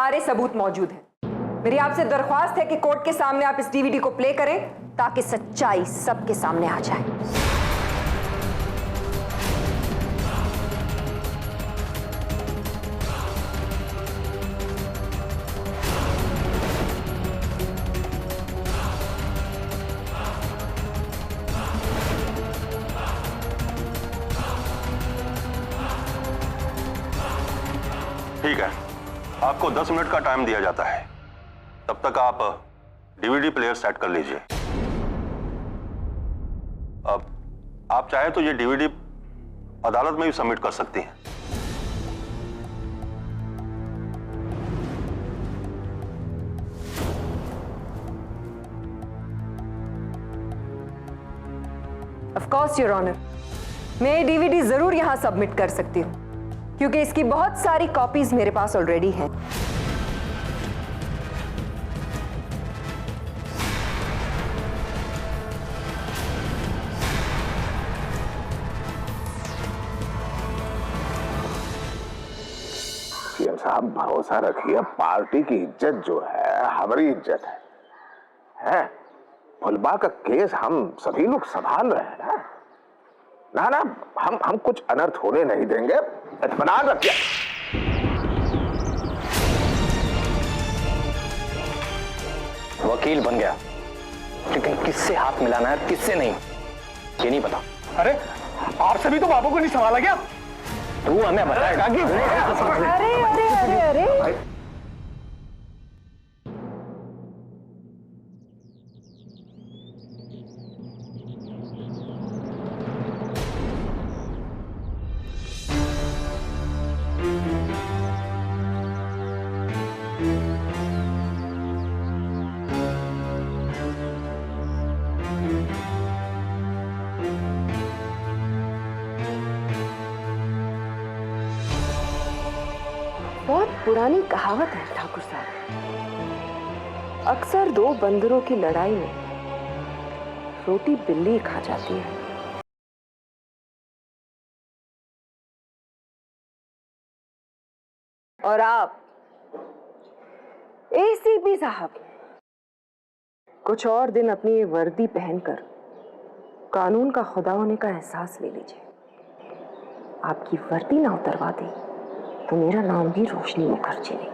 सारे सबूत मौजूद हैं। मेरी आपसे दरख्वास्त है कि कोर्ट के सामने आप इस डीवीडी को प्ले करें ताकि सच्चाई सबके सामने आ जाए। ठीक है, आपको 10 मिनट का टाइम दिया जाता है। तब तक आप डीवीडी प्लेयर सेट कर लीजिए। अब आप चाहे तो ये डीवीडी अदालत में भी सबमिट कर सकती हैं। ऑफ कोर्स योर ऑनर, मैं ये डीवीडी जरूर यहां सबमिट कर सकती हूं क्योंकि इसकी बहुत सारी कॉपीज मेरे पास ऑलरेडी हैं। सीएम साहब भरोसा रखिए, पार्टी की इज्जत जो है हमारी इज्जत है। फुलबा का केस हम सभी लोग संभाल रहे हैं ना। ना हम कुछ अनर्थ होने नहीं देंगे, इत्मीनान रखिए। वकील बन गया, लेकिन किससे हाथ मिलाना है किससे नहीं ये नहीं पता। अरे आपसे भी तो बाबू को नहीं संभाला गया। तू हमें बताएगा कि अरे अरे अरे अरे बहुत पुरानी कहावत है ठाकुर साहब, अक्सर दो बंदरों की लड़ाई में रोटी बिल्ली खा जाती है। और आप एसीपी साहब कुछ और दिन अपनी ये वर्दी पहनकर कानून का खुदा होने का एहसास ले लीजिए। आपकी वर्दी ना उतरवा दी तो मेरा नाम भी रोशनी मुखर्जी नहीं।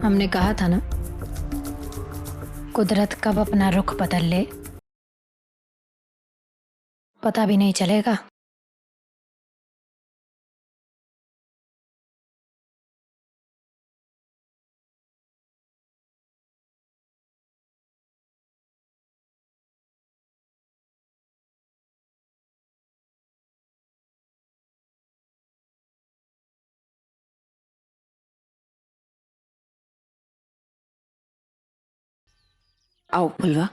हमने कहा था ना, कुदरत कब अपना रुख बदल ले पता भी नहीं चलेगा। आओ फुलवा,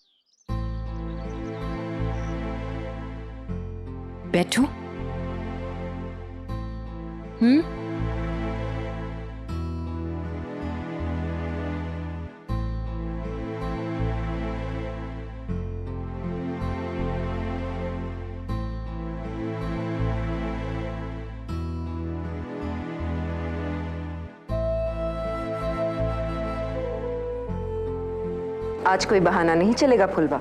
बैठो। आज कोई बहाना नहीं चलेगा फुलवा।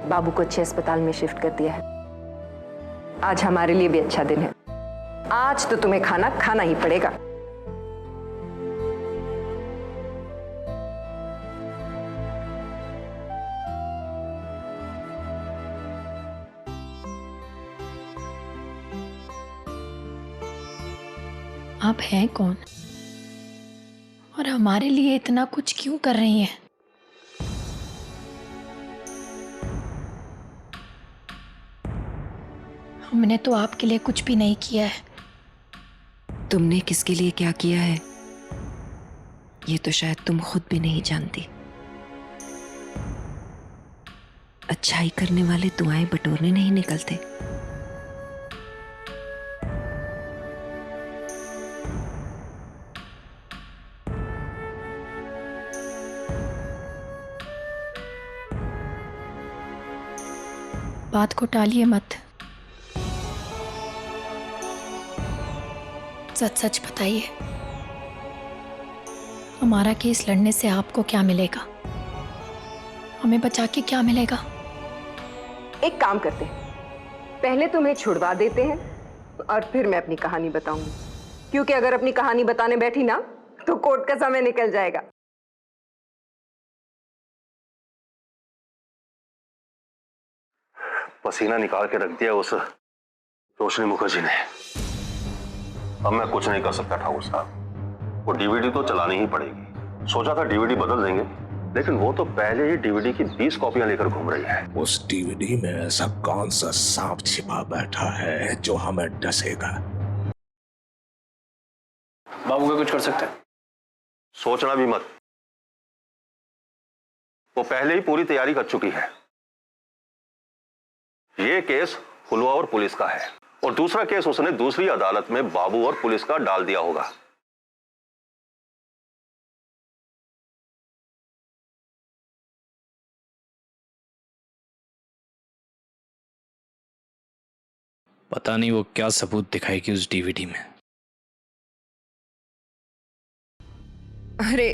बाबू को अच्छे अस्पताल में शिफ्ट कर दिया है। आज हमारे लिए भी अच्छा दिन है। आज तो तुम्हें खाना खाना ही पड़ेगा। आप हैं कौन और हमारे लिए इतना कुछ क्यों कर रही हैं? हमने तो आपके लिए कुछ भी नहीं किया है। तुमने किसके लिए क्या किया है ये तो शायद तुम खुद भी नहीं जानती। अच्छाई करने वाले दुआएं बटोरने नहीं निकलते। बात को टालिए मत, सच सच बताइए, हमारा केस लड़ने से आपको क्या मिलेगा? हमें बचा के क्या मिलेगा? एक काम करते हैं, पहले तुम्हें छुड़वा देते हैं और फिर मैं अपनी कहानी बताऊंगी, क्योंकि अगर अपनी कहानी बताने बैठी ना तो कोर्ट का समय निकल जाएगा। पसीना निकाल के रख दिया उस रोशनी मुखर्जी ने। अब मैं कुछ नहीं कर सकता ठाकुर साहब, वो डीवीडी तो चलानी ही पड़ेगी। सोचा था डीवीडी बदल देंगे, लेकिन वो तो पहले ही डीवीडी की 20 कॉपियां लेकर घूम रही है। उस डीवीडी में ऐसा कौन सा सांप छिपा बैठा है जो हमें डसेगा? बाबू का कुछ कर सकते हैं? सोचना भी मत, वो पहले ही पूरी तैयारी कर चुकी है। ये केस फुलवा और पुलिस का है, और दूसरा केस उसने दूसरी अदालत में बाबू और पुलिस का डाल दिया होगा। पता नहीं वो क्या सबूत दिखाएगी उस डीवीडी में। अरे,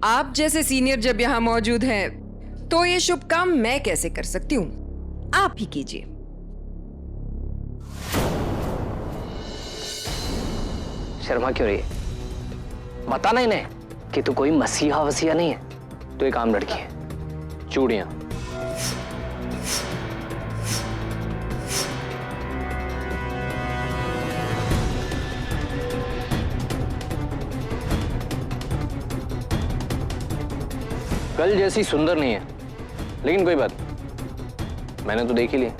आप जैसे सीनियर जब यहाँ मौजूद हैं, तो ये शुभ काम मैं कैसे कर सकती हूँ? आप ही कीजिए। शर्मा क्यों रही है? बताना इन्हें कि तू कोई मसीहा वसीहा नहीं है, तू एक आम लड़की है। चूड़ियां कल जैसी सुंदर नहीं है, लेकिन कोई बात, मैंने तो देख ही लिया।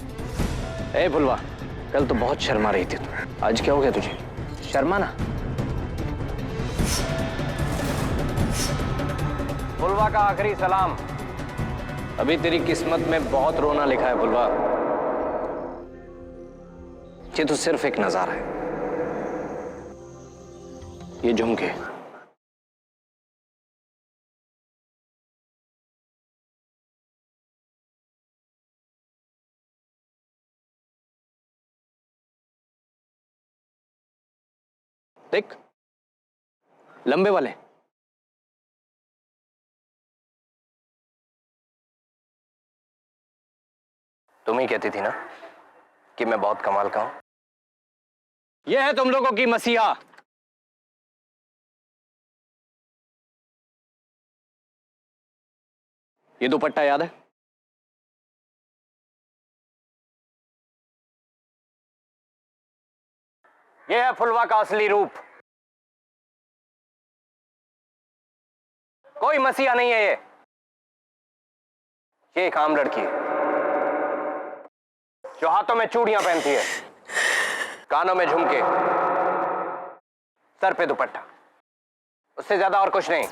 ए फुलवा, कल तो बहुत शर्मा रही थी तू, आज क्या हो गया तुझे? शर्मा ना। फुलवा का आखिरी सलाम। अभी तेरी किस्मत में बहुत रोना लिखा है फुलवा। ये तो सिर्फ एक नजारा है। ये झुमके देख, लंबे वाले। तुम ही कहती थी ना कि मैं बहुत कमाल का हूं। यह है तुम लोगों की मसीहा। ये दुपट्टा याद है? यह है फुलवा का असली रूप। कोई मसीहा नहीं है ये एक आम लड़की है जो हाथों में चूड़ियां पहनती है, कानों में झुमके, सर पे दुपट्टा, उससे ज्यादा और कुछ नहीं।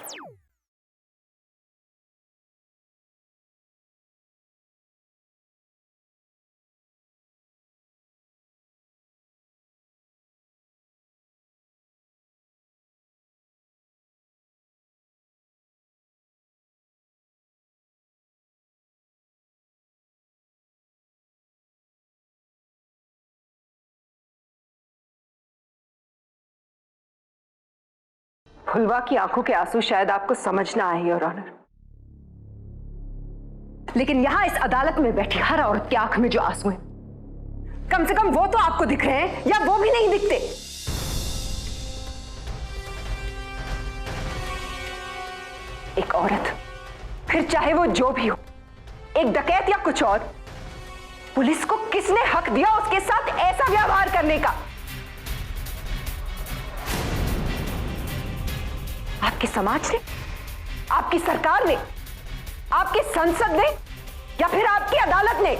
फुलवा की आंखों के आंसू शायद आपको समझ ना आए, योर ऑनर, लेकिन यहां इस अदालत में बैठी हर औरत की आंख में जो आंसू हैं, कम से कम वो तो आपको दिख रहे हैं, या वो भी नहीं दिखते? एक औरत, फिर चाहे वो जो भी हो, एक डकैत या कुछ और, पुलिस को किसने हक दिया उसके साथ ऐसा व्यवहार करने का? आपके समाज ने, आपकी सरकार ने, आपकी संसद ने, या फिर आपकी अदालत ने?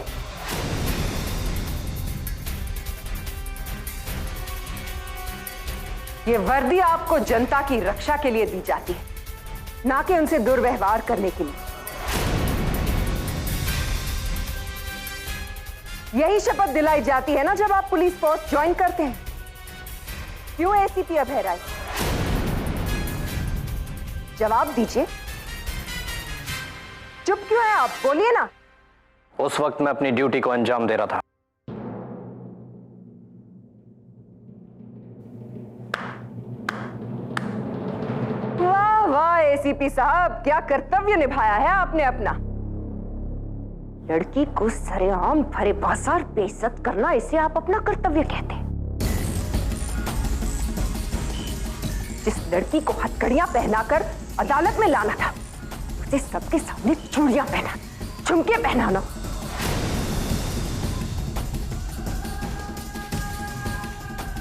ये वर्दी आपको जनता की रक्षा के लिए दी जाती है, ना कि उनसे दुर्व्यवहार करने के लिए। यही शपथ दिलाई जाती है ना जब आप पुलिस फोर्स ज्वाइन करते हैं। क्यों एसीपी अभय राय, जवाब दीजिए। चुप क्यों है आप, बोलिए ना। उस वक्त मैं अपनी ड्यूटी को अंजाम दे रहा था। वाह वाह एसीपी साहब, क्या कर्तव्य निभाया है आपने अपना। लड़की को सरेआम भरे बाजार बेइज्जत करना, इसे आप अपना कर्तव्य कहते हैं। जिस लड़की को हथकड़ियां पहनाकर अदालत में लाना था, उसे सबके सामने चूड़ियां पहना, झुमके पहनाना।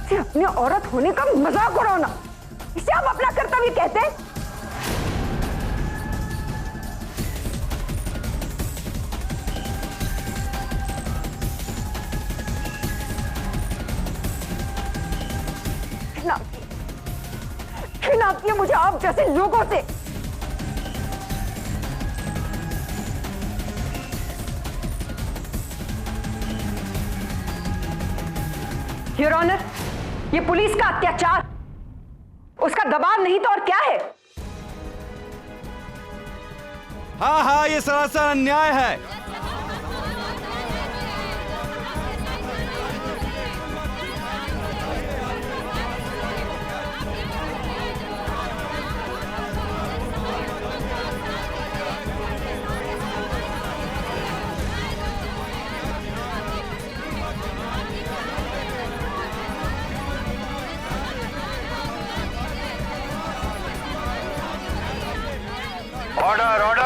इसे अपनी औरत होने का मजाक उड़ाना, इसे आप अपना कर्तव्य कहते हैं। घृणा आती है मुझे आप जैसे लोगों से। योर ऑनर, ये पुलिस का अत्याचार, उसका दबाव नहीं तो और क्या है। हाँ हाँ, ये सरासर अन्याय है। Order order.